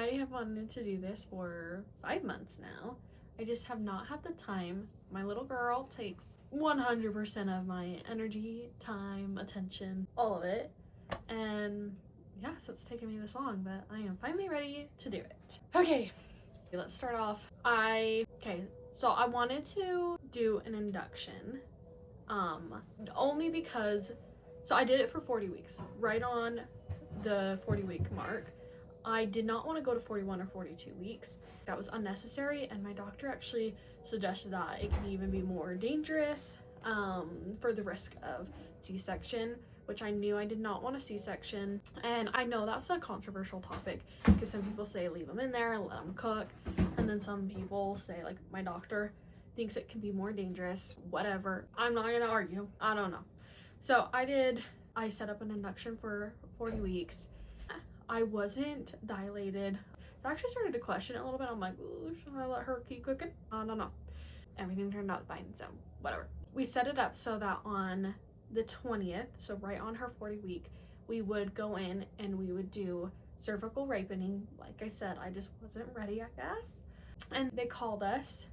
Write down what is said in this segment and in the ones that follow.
I have wanted to do this for 5 months now. I just have not had the time. My little girl takes 100% of my energy, time, attention, all of it. And yeah, so it's taken me this long, but I am finally ready to do it. Okay, let's start off. So I wanted to do an induction, only because, so I did it for 40 weeks, right on the 40-week mark. I did not want to go to 41 or 42 weeks. That was unnecessary, and my doctor actually suggested that it can even be more dangerous for the risk of C-section, which I knew I did not want a C-section. And I know that's a controversial topic because some people say leave them in there and let them cook, and then some people say, like my doctor thinks it can be more dangerous. Whatever, I'm not gonna argue. I don't know. So I set up an induction for 40 weeks. I wasn't dilated. I actually started to question it a little bit. I'm like, ooh, should I let her keep cooking? No. Everything turned out fine, so whatever. We set it up so that on the 20th, so right on her 40 week, we would go in and we would do cervical ripening. Like I said, I just wasn't ready, I guess. And they called us,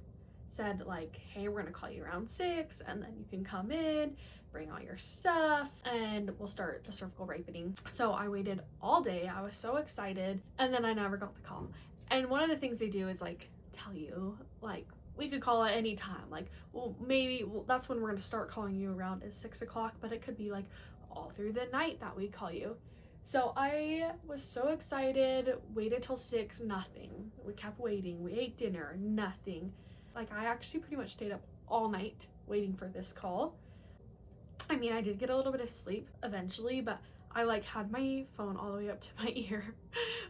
said like, hey, we're gonna call you around 6 and then you can come in, bring all your stuff, and we'll start the cervical ripening. So I waited all day. I was so excited, and then I never got the call. And one of the things they do is like tell you, like, we could call at any time. Like, that's when we're gonna start calling you around is 6 o'clock, but it could be like all through the night that we call you. So I was so excited, waited till 6, nothing. We kept waiting. We ate dinner, nothing. Like, I actually pretty much stayed up all night waiting for this call. I mean, I did get a little bit of sleep eventually, but I like had my phone all the way up to my ear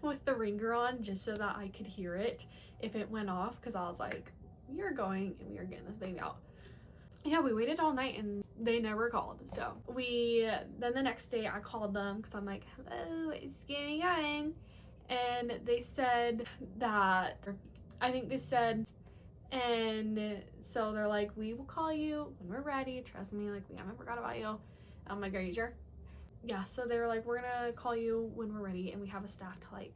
with the ringer on just so that I could hear it if it went off, because I was like, we are going and we are getting this baby out. Yeah, we waited all night and they never called. So then the next day I called them because I'm like, hello, it's getting going. And they said that, I think they said, and so they're like, we will call you when we're ready. Trust me, like, we haven't forgot about you. I'm like, are you sure? Yeah, so they were like, we're gonna call you when we're ready, and we have a staff to like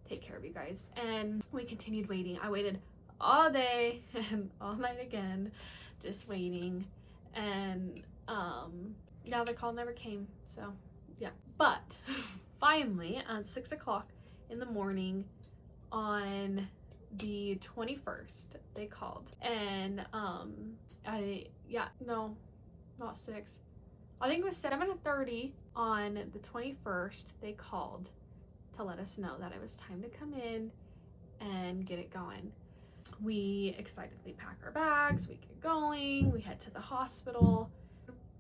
take care of you guys. And we continued waiting. I waited all day and all night again, just waiting. And yeah, the call never came. So yeah, but finally at 6 o'clock in the morning on the 21st they called, and not 6, I think it was 7:30 on the 21st they called to let us know that it was time to come in and get it going. We excitedly pack our bags, we get going, we head to the hospital.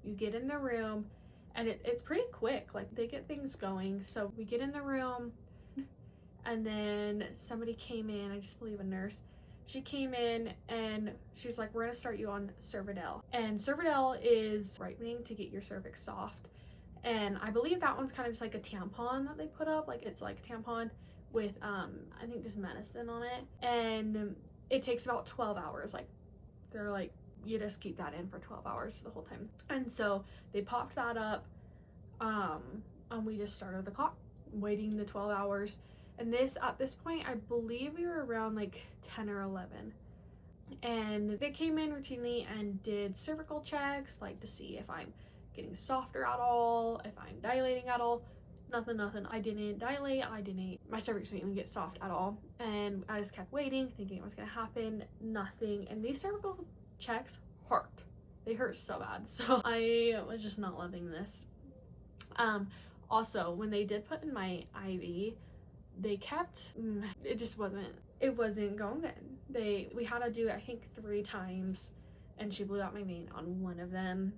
You get in the room and it's pretty quick, like they get things going. So we get in the room, and then somebody came in, I just believe a nurse. She came in and she's like, we're gonna start you on Cervidil. And Cervidil is ripening to get your cervix soft. And I believe that one's kind of just like a tampon that they put up. Like, it's like a tampon with, I think just medicine on it. And it takes about 12 hours. Like, they're like, you just keep that in for 12 hours the whole time. And so they popped that up, and we just started the clock, waiting the 12 hours. And at this point, I believe we were around like 10 or 11. And they came in routinely and did cervical checks, like to see if I'm getting softer at all, if I'm dilating at all. Nothing. I didn't dilate. My cervix didn't even get soft at all. And I just kept waiting, thinking it was gonna happen. Nothing. And these cervical checks hurt. They hurt so bad. So I was just not loving this. Also, when they did put in my IV, it wasn't going good. We had to do it, I think 3 times, and she blew out my vein on one of them,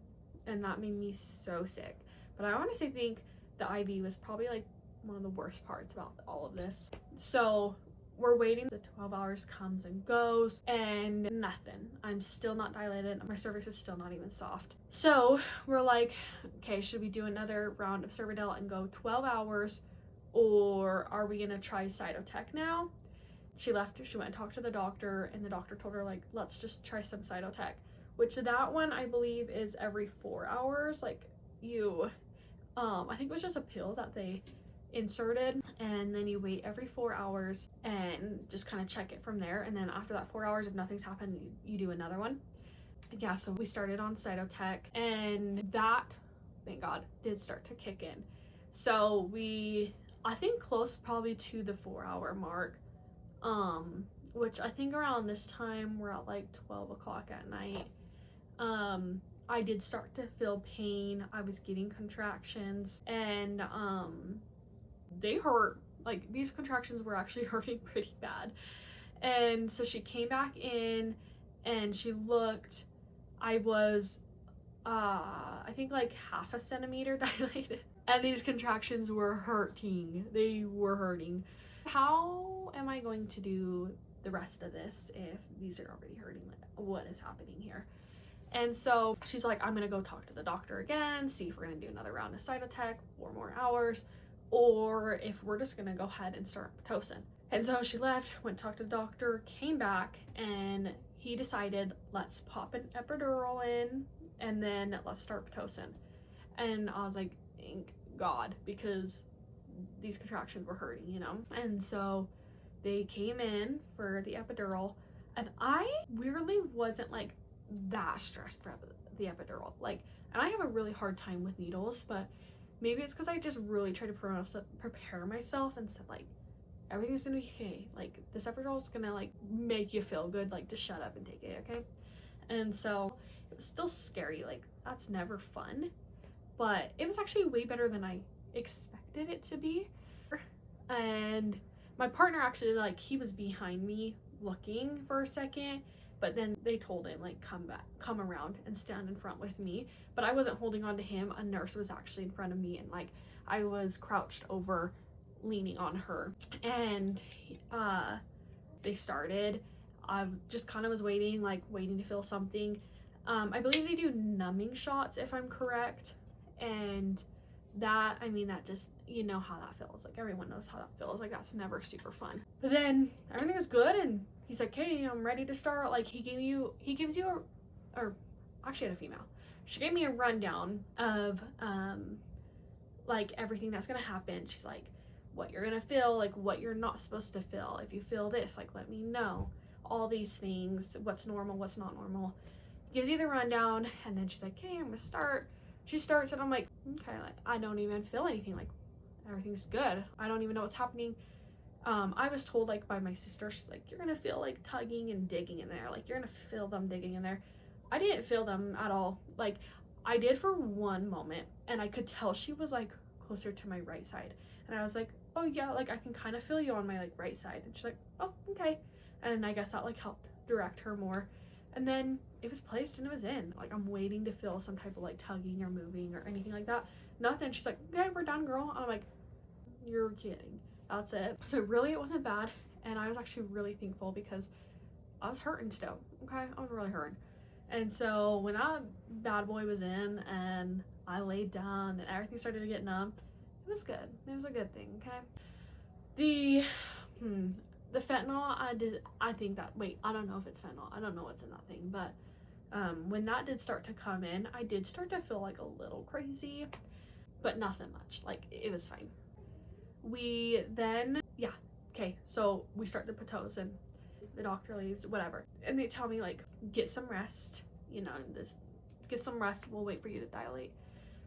and that made me so sick. But I honestly think the IV was probably like one of the worst parts about all of this. So we're waiting, the 12 hours comes and goes, and nothing. I'm still not dilated. My cervix is still not even soft. So we're like, okay, should we do another round of Cervidil and go 12 hours, or are we gonna try Cytotec now? She left, she went and talked to the doctor, and the doctor told her, like, let's just try some Cytotec, which that one I believe is every 4 hours. Like, I think it was just a pill that they inserted, and then you wait every 4 hours and just kind of check it from there. And then after that 4 hours, if nothing's happened, you do another one. Yeah, so we started on Cytotec, and that, thank God, did start to kick in. So I think close probably to the 4-hour mark, which I think around this time we're at like 12 o'clock at night. I did start to feel pain. I was getting contractions, and they hurt. Like, these contractions were actually hurting pretty bad. And so she came back in and she looked. I was I think like half a centimeter dilated, and these contractions were hurting. They were hurting. How am I going to do the rest of this if these are already hurting? Like, what is happening here? And so she's like, I'm gonna go talk to the doctor again, see if we're gonna do another round of Cytotec, 4 more hours, or if we're just gonna go ahead and start Pitocin. And so she left, went to talk to the doctor, came back, and he decided, let's pop an epidural in, and then let's start Pitocin. And I was like, thank God, because these contractions were hurting, you know? And so they came in for the epidural, and I weirdly wasn't like that stressed for the epidural. Like, and I have a really hard time with needles, but maybe it's because I just really try to prepare myself and said, like, everything's gonna be okay. Like, this epidural is gonna like make you feel good. Like, just shut up and take it, okay? And so it was still scary. Like, that's never fun, but it was actually way better than I expected it to be. And my partner actually, like, he was behind me looking for a second, but then they told him, like, come around and stand in front with me. But I wasn't holding on to him. A nurse was actually in front of me, and like I was crouched over, leaning on her. And they started. I just kind of was waiting to feel something. I believe they do numbing shots, if I'm correct. And that, I mean, that just, you know how that feels. Like, everyone knows how that feels. Like, that's never super fun. But then everything was good, and he's like, hey, I'm ready to start. Like, he gives you actually had a female. She gave me a rundown of, like, everything that's gonna happen. She's like, what you're gonna feel, like, what you're not supposed to feel. If you feel this, like, let me know. All these things, what's normal, what's not normal. Gives you the rundown, and then she's like, hey, I'm gonna start. She starts, and I'm like, okay, like, I don't even feel anything. Like, everything's good. I don't even know what's happening. I was told, like, by my sister, she's like, you're gonna feel like tugging and digging in there. Like, you're gonna feel them digging in there. I didn't feel them at all. Like, I did for one moment, and I could tell she was, like, closer to my right side. And I was like, oh yeah, like, I can kind of feel you on my, like, right side. And she's like, oh, okay. And I guess that, like, helped direct her more. And then it was placed and it was in. Like, I'm waiting to feel some type of, like, tugging or moving or anything like that. Nothing. She's like, okay, we're done, girl. And I'm like, you're kidding. That's it. So really, it wasn't bad. And I was actually really thankful because I was hurting still. Okay, I was really hurting. And so when that bad boy was in and I laid down and everything started to get numb, it was good. It was a good thing, okay? The fentanyl, I think that, wait, I don't know if it's fentanyl. I don't know what's in that thing. But when that did start to come in, I did start to feel like a little crazy, but nothing much. Like, it was fine. We then, so we start the Pitocin. The doctor leaves, whatever. And they tell me, like, get some rest, you know, get some rest. We'll wait for you to dilate.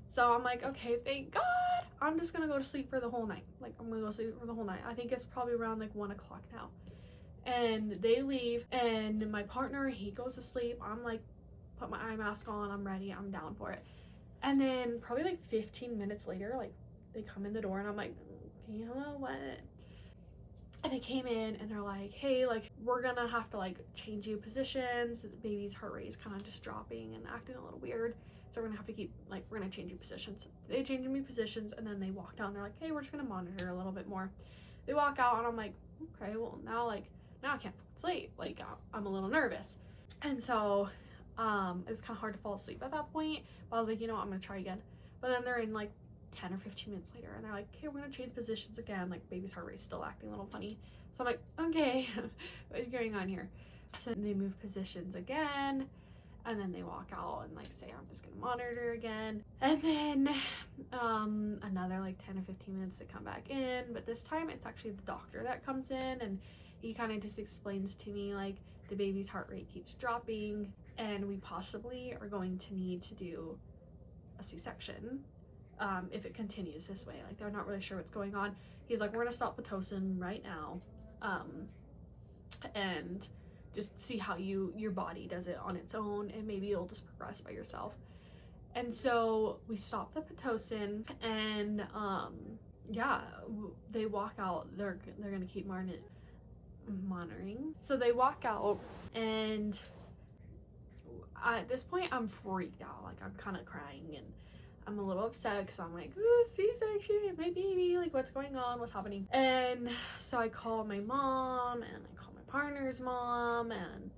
So I'm like, okay, thank God. I'm just gonna go to sleep for the whole night. Like, I'm gonna go sleep for the whole night. I think it's probably around like 1 o'clock now. And they leave, and my partner, he goes to sleep. I'm like, put my eye mask on. I'm ready. I'm down for it. And then probably like 15 minutes later, like, they come in the door, and I'm like, okay, hello, what? And they came in, and they're like, hey, like, we're gonna have to, like, change you positions. The baby's heart rate is kind of just dropping and acting a little weird. So we're gonna have to keep, like, we're gonna change you positions. They changed me positions, and then they walk down. They're like, hey, we're just gonna monitor a little bit more. They walk out, and I'm like, okay, well, now I can't sleep. Like, I'm a little nervous. And so it was kind of hard to fall asleep at that point. But I was like, you know what, I'm gonna try again. But then they're in, like, 10 or 15 minutes later, and they're like, okay, we're gonna change positions again. Like, baby's heart rate's still acting a little funny. So I'm like, okay, what is going on here? So they move positions again, And then they walk out and like say, I'm just gonna monitor again. And then another like 10 or 15 minutes to come back in. But this time it's actually the doctor that comes in, and he kind of just explains to me like the baby's heart rate keeps dropping and we possibly are going to need to do a C-section if it continues this way. Like they're not really sure what's going on. He's like, we're gonna stop Pitocin right now and just see how your body does it on its own, and maybe you'll just progress by yourself. And so we stop the Pitocin, and yeah, they walk out. They're gonna keep monitoring. So they walk out, and at this point I'm freaked out. Like I'm kind of crying, and I'm a little upset because I'm like, ooh, C-section, my baby, like what's going on, what's happening? And so I call my mom, and I call my partner's mom, and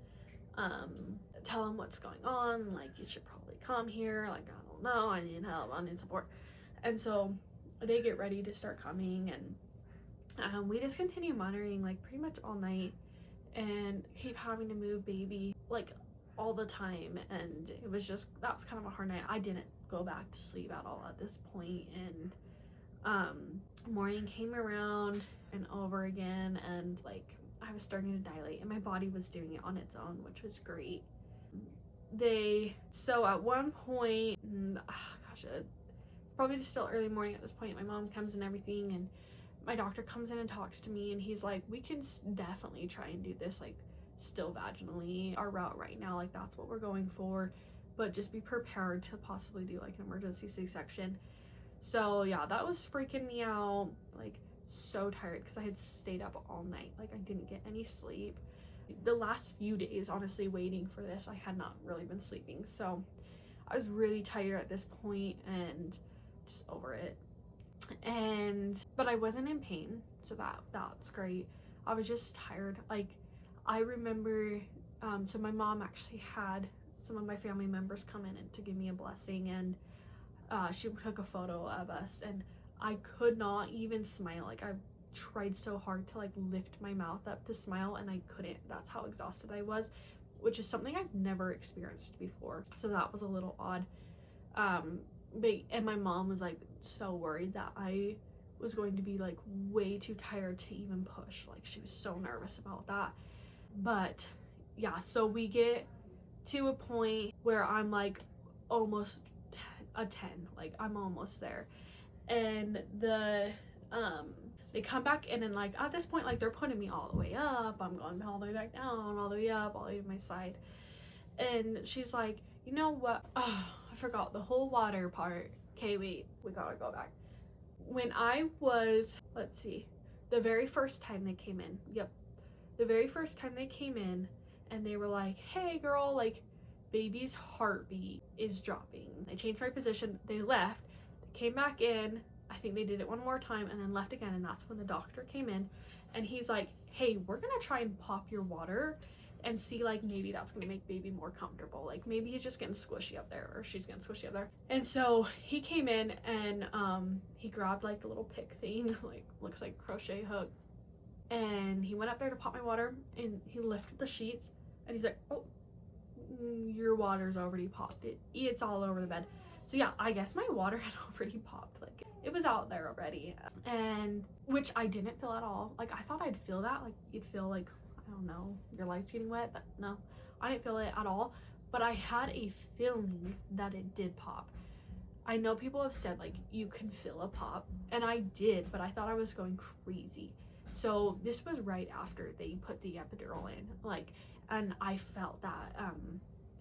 tell them what's going on. Like, you should probably come here. Like, I don't know, I need help, I need support. And so they get ready to start coming, and we just continue monitoring like pretty much all night, and keep having to move baby like all the time. And it was just, that was kind of a hard night. I didn't go back to sleep at all at this point, and morning came around and over again, and like I was starting to dilate, and my body was doing it on its own, which was great. So at one point, gosh, it's probably just still early morning at this point, my mom comes and everything, and my doctor comes in and talks to me, and he's like, we can definitely try and do this like still vaginally, our route right now, like that's what we're going for, but just be prepared to possibly do like an emergency C-section. So yeah, that was freaking me out, like so tired because I had stayed up all night. Like I didn't get any sleep. The last few days, honestly, waiting for this, I had not really been sleeping, so I was really tired at this point and just over it. But I wasn't in pain, so that's great. I was just tired. Like I remember so my mom actually had some of my family members come in and to give me a blessing, and she took a photo of us, and I could not even smile. Like I tried so hard to like lift my mouth up to smile, and I couldn't. That's how exhausted I was, which is something I've never experienced before, so that was a little odd. And my mom was like so worried that I was going to be like way too tired to even push. Like she was so nervous about that. But yeah, so we get to a point where I'm like almost a 10, like I'm almost there, and they come back in, and like at this point, like they're putting me all the way up, I'm going all the way back down, all the way up, all the way to my side, and she's like, you know what, oh, I forgot the whole water part. Okay, wait, we gotta go back. When I was, let's see, the very first time they came in, the very first time they came in, and they were like, hey girl, like baby's heartbeat is dropping. They changed my position, they left, they came back in, I think they did it one more time, and then left again, and that's when the doctor came in, and he's like, hey, we're gonna try and pop your water and see like maybe that's gonna make baby more comfortable, like maybe he's just getting squishy up there, or she's getting squishy up there. And so he came in, and he grabbed like the little pick thing, like looks like a crochet hook, and he went up there to pop my water, and he lifted the sheets, and he's like, oh, your water's already popped. It's all over the bed. So yeah, I guess my water had already popped. Like it was out there already, and which I didn't feel at all. Like I thought I'd feel that, like you'd feel like, I don't know, your legs getting wet, but no, I didn't feel it at all. But I had a feeling that it did pop. I know people have said like you can feel a pop, and I did, but I thought I was going crazy. So this was right after they put the epidural in, like, and I felt that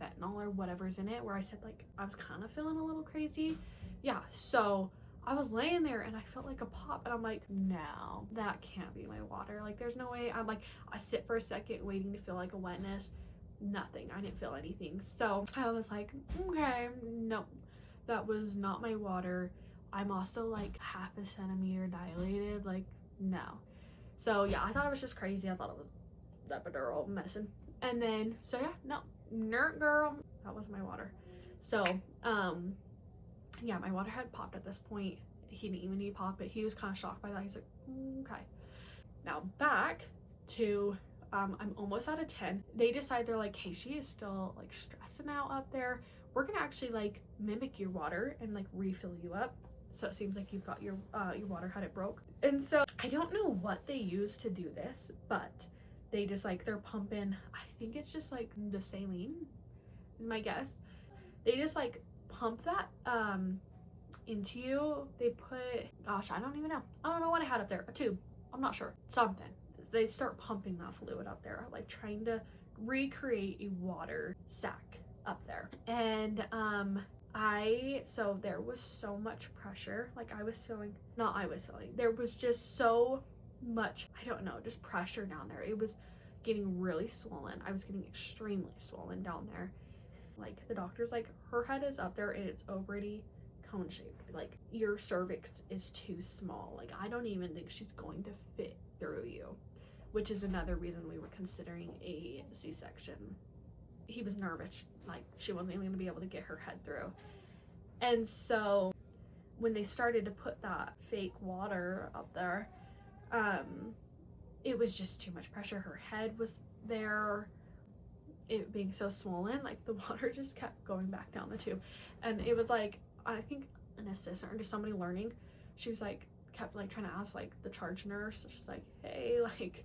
fentanyl or whatever's in it, where I said like I was kind of feeling a little crazy. Yeah, so I was laying there and I felt like a pop, and I'm like, no, that can't be my water. Like there's no way. I'm like, I sit for a second waiting to feel like a wetness. Nothing. I didn't feel anything. So I was like, okay, no, that was not my water. I'm also like half a centimeter dilated. Like no. So yeah, I thought it was just crazy. I thought it was the epidural medicine. And then, so yeah, no, nerd girl, that was my water. So, yeah, my water had popped at this point. He didn't even need to pop it. He was kind of shocked by that. He's like, okay. Now back to I'm almost out of 10. They decide, they're like, hey, she is still like stressing out up there. We're gonna actually like mimic your water and like refill you up. So it seems like you've got your water had it broke. And so I don't know what they use to do this, but they just like, they're pumping, I think it's just like the saline is my guess. They just like pump that into you. They put, gosh, I don't even know. I don't know what I had up there. A tube. I'm not sure. Something. They start pumping that fluid up there, like trying to recreate a water sac up there. And so there was so much pressure. Like there was just so much, I don't know, just pressure down there. It was getting really swollen. I was getting extremely swollen down there. Like the doctor's like, her head is up there and it's already cone shaped. Like your cervix is too small. Like I don't even think she's going to fit through you, which is another reason we were considering a C-section. He was nervous, like she wasn't even gonna be able to get her head through. And so when they started to put that fake water up there, it was just too much pressure. Her head was there, it being so swollen, like the water just kept going back down the tube. And it was like, I think an assistant or just somebody learning, she was like, kept like trying to ask like the charge nurse. She's like, hey, like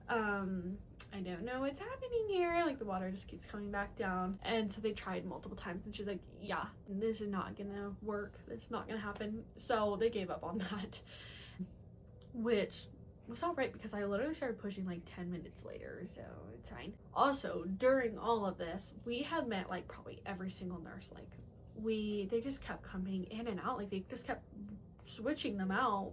I don't know what's happening here, like the water just keeps coming back down. And so they tried multiple times and she's like, yeah, this is not gonna work, it's not gonna happen. So they gave up on that, which was all right because I literally started pushing like 10 minutes later, so it's fine. Also, during all of this, we had met like probably every single nurse. Like they just kept coming in and out, like they just kept switching them out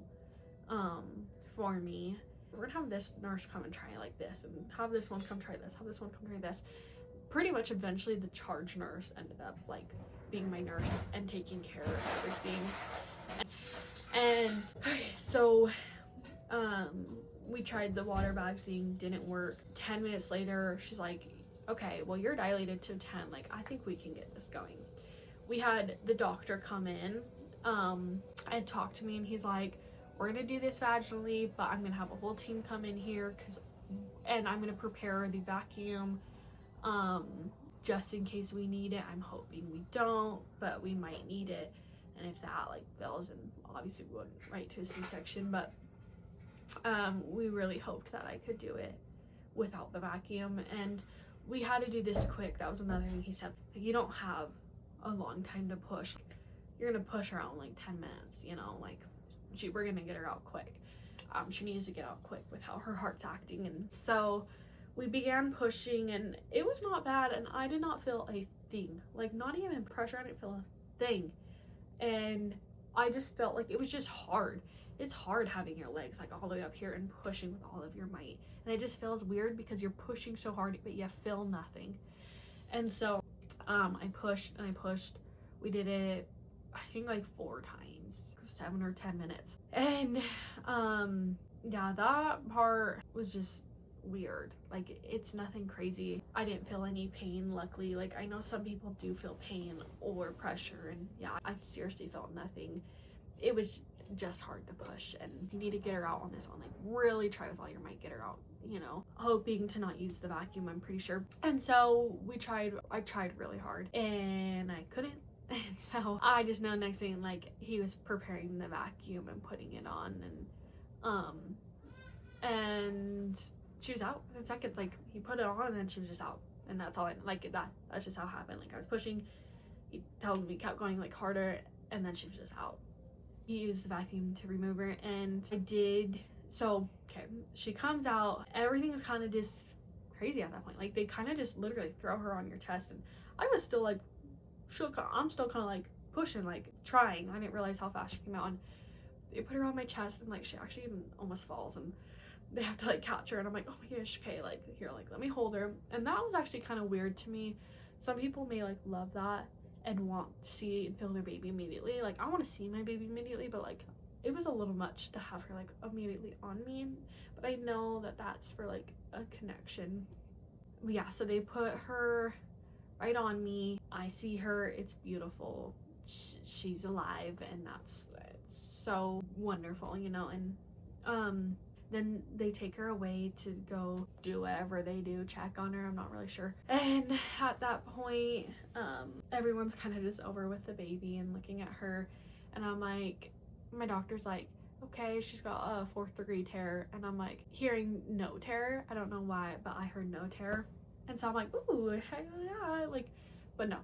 for me. We're gonna have this nurse come and try like this, and have this one come try this, have this one come try this. Pretty much eventually the charge nurse ended up like being my nurse and taking care of everything. And so we tried the water bag thing, didn't work. 10 minutes later, she's like, okay, well, you're dilated to 10. Like, I think we can get this going. We had the doctor come in and talk to me, and he's like, we're gonna do this vaginally, but I'm gonna have a whole team come in here and I'm gonna prepare the vacuum just in case we need it. I'm hoping we don't, but we might need it. And if that like fails, and obviously we wouldn't right to a C-section, but we really hoped that I could do it without the vacuum. And we had to do this quick. That was another thing he said. Like, you don't have a long time to push. You're gonna push her out in like 10 minutes, you know, like we're gonna get her out quick. She needs to get out quick with how her heart's acting. And so we began pushing, and it was not bad, and I did not feel a thing. Like, not even pressure, I didn't feel a thing. And I just felt like it was just hard. It's hard having your legs like all the way up here and pushing with all of your might, and it just feels weird because you're pushing so hard but you feel nothing. And so I pushed and I pushed. We did it, I think, like 4 times, 7 or 10 minutes. And yeah, that part was just weird. Like, it's nothing crazy. I didn't feel any pain, luckily. Like, I know some people do feel pain or pressure, and yeah, I seriously felt nothing. It was just hard to push, and you need to get her out on this one. Like, really try with all your might, get her out, you know, hoping to not use the vacuum, I'm pretty sure. And so I tried really hard, and I couldn't. And so I just know next thing, like, he was preparing the vacuum and putting it on, and she was out in seconds. Like, he put it on and then she was just out, and that's all. That's just how it happened. Like, I was pushing, he told me, kept going like harder, and then she was just out. He used the vacuum to remove her, and I did. So okay, she comes out, everything was kind of just crazy at that point. Like, they kind of just literally throw her on your chest, and I was still like shook. I'm still kind of like pushing, like trying. I didn't realize how fast she came out, and they put her on my chest, and like she actually even almost falls, and they have to like catch her, and I'm like, oh my gosh, okay, like here, like let me hold her. And that was actually kind of weird to me. Some people may like love that and want to see and feel their baby immediately. Like, I want to see my baby immediately, but like it was a little much to have her like immediately on me. But I know that that's for like a connection. But yeah, so they put her right on me. I see her, it's beautiful, she's alive, and it's so wonderful, you know. And Then they take her away to go do whatever they do, check on her, I'm not really sure. And at that point, everyone's kind of just over with the baby and looking at her. And I'm like, my doctor's like, okay, she's got a 4th degree tear. And I'm like, hearing no tear. I don't know why, but I heard no tear. And so I'm like, ooh, yeah, like, but no,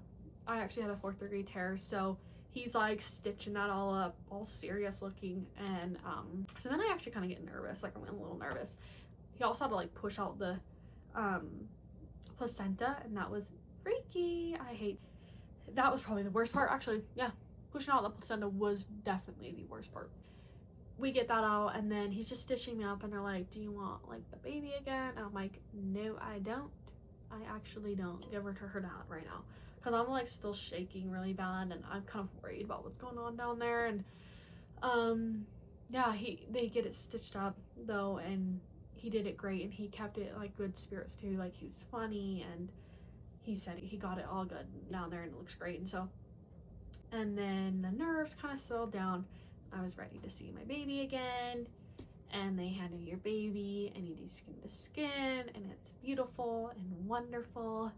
I actually had a 4th degree tear. So he's like stitching that all up, all serious looking. And so then I actually kind of get nervous, like I'm a little nervous. He also had to like push out the placenta, and that was freaky. That was probably the worst part, actually. Yeah, pushing out the placenta was definitely the worst part. We get that out, and then he's just stitching me up, and they're like, do you want like the baby again? And I'm like, no, I don't. I actually don't. Give her to her dad right now, because I'm like still shaking really bad, and I'm kind of worried about what's going on down there. And yeah, they get it stitched up though, and he did it great, and he kept it like good spirits too. Like, he's funny, and he said he got it all good down there, and it looks great. And so, and then the nerves kind of settled down. I was ready to see my baby again, and they handed your baby, and you do skin to skin, and it's beautiful and wonderful.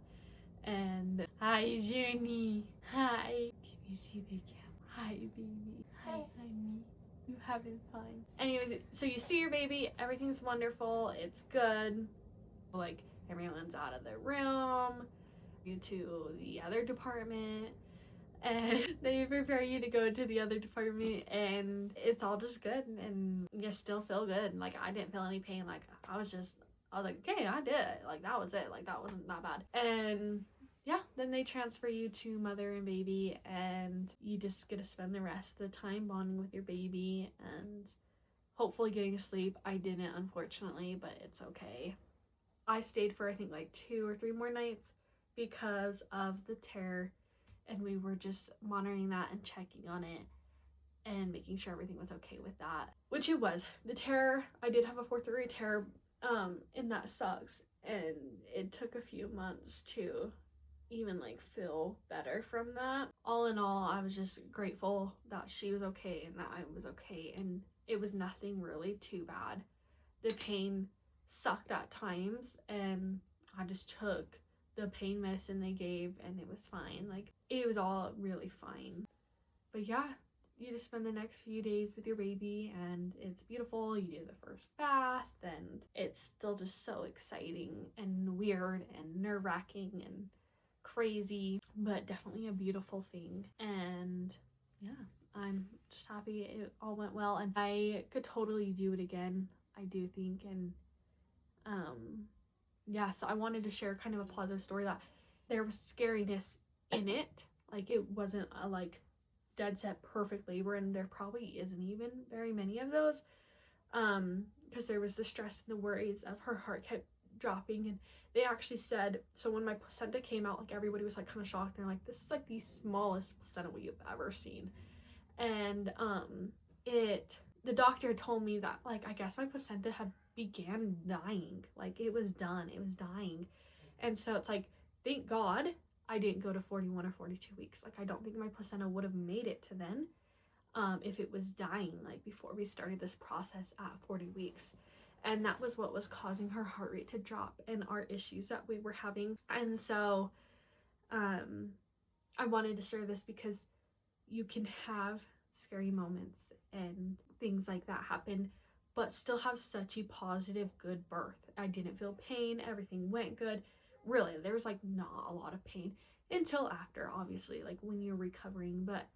And hi, Junie. Hi. Can you see the camera? Hi, baby. Hi, honey. You having fun? Anyways, so you see your baby, everything's wonderful, it's good. Like, everyone's out of the room, you to the other department, and they prepare you to go to the other department, and it's all just good, and you still feel good. Like, I didn't feel any pain. Like, I was like, okay, I did it. Like, that was it. Like, that wasn't that bad. And yeah, then they transfer you to mother and baby, and you just get to spend the rest of the time bonding with your baby and hopefully getting to sleep. I didn't, unfortunately, but it's okay. I stayed for I think like 2 or 3 more nights because of the tear, and we were just monitoring that and checking on it and making sure everything was okay with that, which it was. The tear, I did have a 4th degree tear, and that sucks, and it took a few months to even like feel better from that. All in all, I was just grateful that she was okay and that I was okay, and it was nothing really too bad. The pain sucked at times, and I just took the pain medicine they gave, and it was fine. Like, it was all really fine. But yeah, you just spend the next few days with your baby, and it's beautiful. You do the first bath, and it's still just so exciting and weird and nerve-wracking and crazy, but definitely a beautiful thing. And yeah, I'm just happy it all went well, and I could totally do it again, I do think. And yeah, so I wanted to share kind of a positive story, that there was scariness in it. Like, it wasn't a like dead set perfect labor, and there probably isn't even very many of those, because there was the stress and the worries of her heart kept dropping. And they actually said, so when my placenta came out, like, everybody was like kind of shocked, and they're like, this is like the smallest placenta we've ever seen. And the doctor told me that, like, I guess my placenta had began dying. Like, it was done, it was dying. And so it's like, thank God I didn't go to 41 or 42 weeks. Like, I don't think my placenta would have made it to then, if it was dying, like, before we started this process at 40 weeks. And that was what was causing her heart rate to drop and our issues that we were having. And so I wanted to share this because you can have scary moments and things like that happen, but still have such a positive, good birth. I didn't feel pain. Everything went good. Really, there was like not a lot of pain until after, obviously, like when you're recovering, but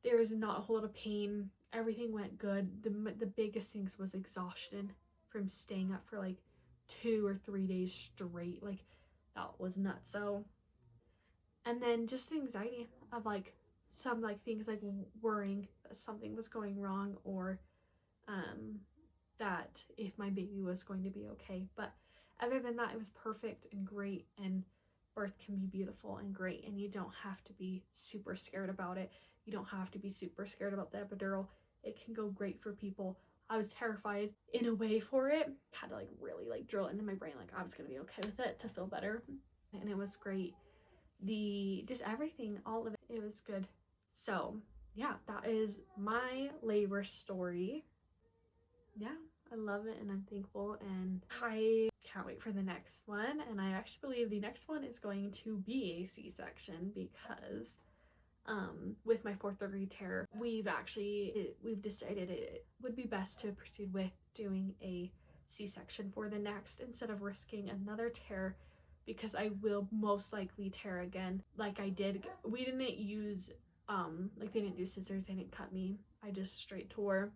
there was not a whole lot of pain. Everything went good. The biggest things was exhaustion from staying up for like 2 or 3 days straight. Like, that was nuts. So, and then just the anxiety of like some like things like worrying that something was going wrong, or that if my baby was going to be okay. But other than that, it was perfect and great, and birth can be beautiful and great, and you don't have to be super scared about it. You don't have to be super scared about the epidural. It can go great for people. I was terrified in a way for it. Had to like really like drill it into my brain like I was gonna be okay with it to feel better, and it was great. Just everything, all of it, it was good. So yeah, that is my labor story. Yeah, I love it and I'm thankful, and I can't wait for the next one. And I actually believe the next one is going to be a C-section because with my 4th degree tear, we've decided it would be best to proceed with doing a C-section for the next instead of risking another tear, because I will most likely tear again like I did. We didn't use like they didn't do scissors, they didn't cut me, I just straight tore,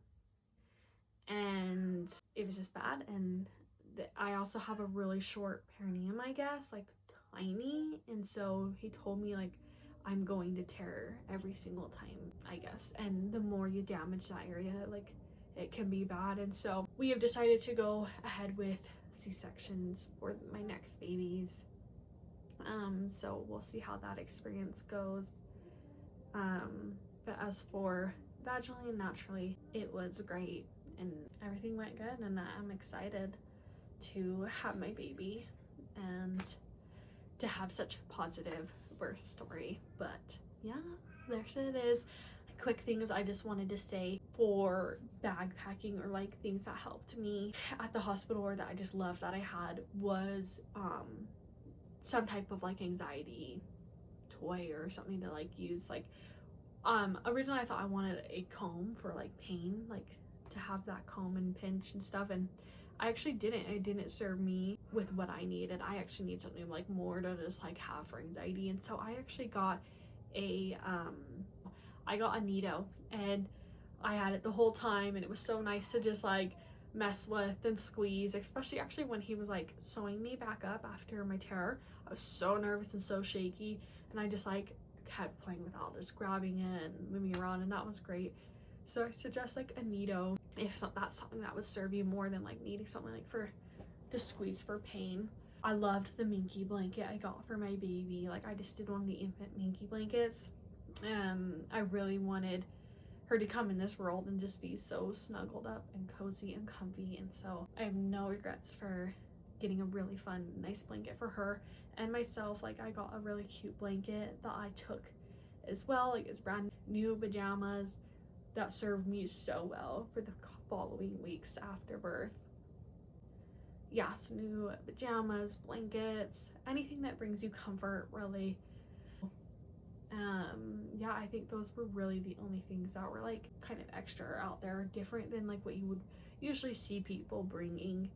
and it was just bad. And I also have a really short perineum, I guess, like tiny, and so he told me like I'm going to tear every single time, I guess, and the more you damage that area, like it can be bad. And so we have decided to go ahead with C-sections for my next babies. So we'll see how that experience goes. But as for vaginally and naturally, it was great and everything went good, and I'm excited to have my baby and to have such a positive birth story. But yeah, there it is. Quick things I just wanted to say for bag packing, or like things that helped me at the hospital, or that I just loved that I had, was some type of like anxiety toy or something to like use. Like originally I thought I wanted a comb for like pain, like to have that comb and pinch and stuff, and I actually didn't. It didn't serve me with what I needed. I actually need something like more to just like have for anxiety. And so I actually got a Nido, and I had it the whole time, and it was so nice to just like mess with and squeeze, especially actually when he was like sewing me back up after my tear. I was so nervous and so shaky, and I just like kept playing with all, just grabbing it and moving around, and that was great. So I suggest like a Nido if that's something that would serve you more than like needing something like for to squeeze for pain. I loved the Minky blanket I got for my baby. Like I just did one of the infant Minky blankets. I really wanted her to come in this world and just be so snuggled up and cozy and comfy, and so I have no regrets for getting a really fun, nice blanket for her and myself. Like I got a really cute blanket that I took as well. Like it's brand new pajamas that served me so well for the following weeks after birth. Yeah, so new pajamas, blankets, anything that brings you comfort, really. Yeah, I think those were really the only things that were like kind of extra out there, different than like what you would usually see people bringing,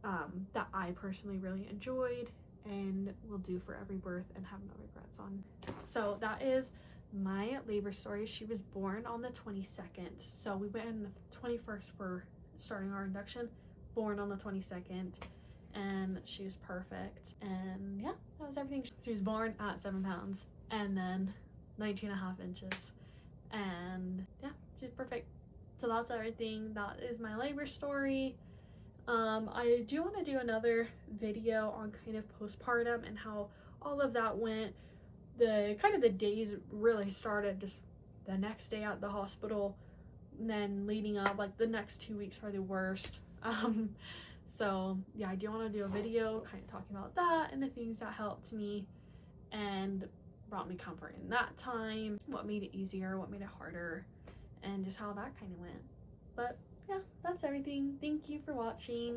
that I personally really enjoyed and will do for every birth and have no regrets on. So that is my labor story. She was born on the 22nd, so we went on the 21st for starting our induction, born on the 22nd, and she was perfect. And yeah, that was everything. She was born at 7 pounds and then 19.5 inches, and yeah, she's perfect. So that's everything. That is my labor story. I do want to do another video on kind of postpartum and how all of that went. The kind of the days really started just the next day at the hospital, and then leading up, like the next 2 weeks are the worst. So yeah, I do want to do a video kind of talking about that and the things that helped me and brought me comfort in that time, what made it easier, what made it harder, and just how that kind of went. But yeah, that's everything. Thank you for watching.